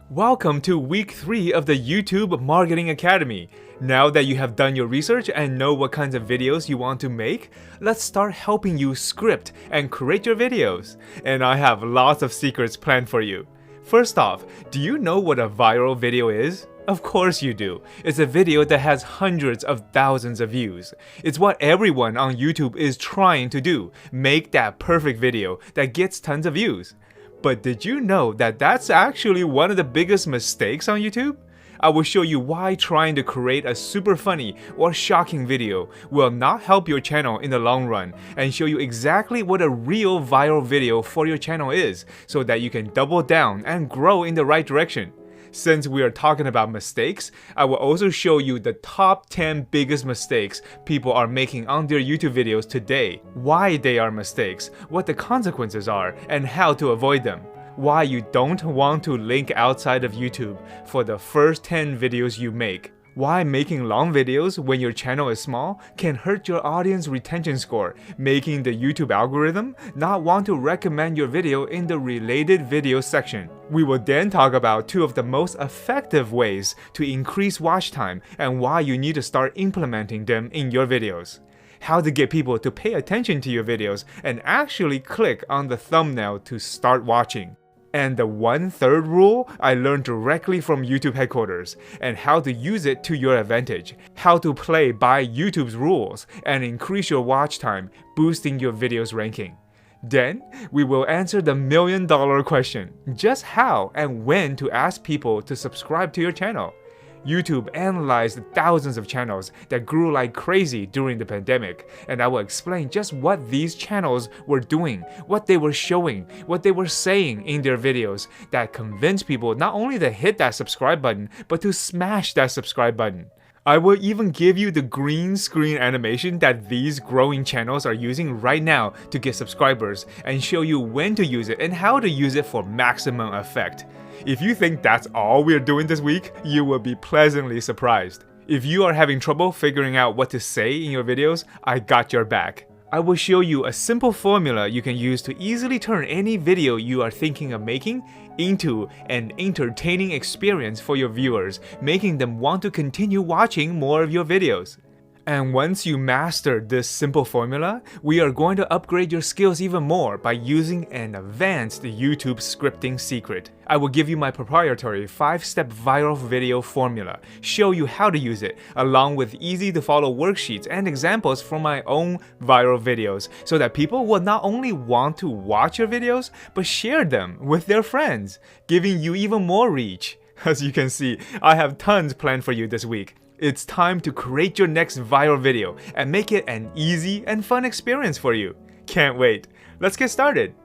Welcome to week 3 of the YouTube Marketing Academy. Now that you have done your research and know what kinds of videos you want to make, let's start helping you script and create your videos. And I have lots of secrets planned for you. First off, do you know what a viral video is? Of course you do. It's a video that has hundreds of thousands of views. It's what everyone on YouTube is trying to do, make that perfect video that gets tons of views. But did you know that that's actually one of the biggest mistakes on YouTube? I will show you why trying to create a super funny or shocking video will not help your channel in the long run, and show you exactly what a real viral video for your channel is, so that you can double down and grow in the right direction. Since we are talking about mistakes, I will also show you the top 10 biggest mistakes people are making on their YouTube videos today, why they are mistakes, what the consequences are, and how to avoid them. Why you don't want to link outside of YouTube for the first 10 videos you make. Why making long videos when your channel is small can hurt your audience retention score, making the YouTube algorithm not want to recommend your video in the related video section. We will then talk about 2 of the most effective ways to increase watch time and why you need to start implementing them in your videos. How to get people to pay attention to your videos and actually click on the thumbnail to start watching. And the 1/3 rule I learned directly from YouTube headquarters, and how to use it to your advantage. How to play by YouTube's rules and increase your watch time, boosting your videos ranking. Then, we will answer the $1,000,000 question, just how and when to ask people to subscribe to your channel. YouTube analyzed thousands of channels that grew like crazy during the pandemic, and I will explain just what these channels were doing, what they were showing, what they were saying in their videos that convinced people not only to hit that subscribe button, but to smash that subscribe button. I will even give you the green screen animation that these growing channels are using right now to get subscribers, and show you when to use it and how to use it for maximum effect. If you think that's all we're doing this week, you will be pleasantly surprised. If you are having trouble figuring out what to say in your videos, I got your back. I will show you a simple formula you can use to easily turn any video you are thinking of making into an entertaining experience for your viewers, making them want to continue watching more of your videos. And once you master this simple formula, we are going to upgrade your skills even more by using an advanced YouTube scripting secret. I will give you my proprietary 5-step viral video formula, show you how to use it, along with easy to follow worksheets and examples from my own viral videos, so that people will not only want to watch your videos, but share them with their friends, giving you even more reach. As you can see, I have tons planned for you this week. It's time to create your next viral video and make it an easy and fun experience for you. Can't wait. Let's get started.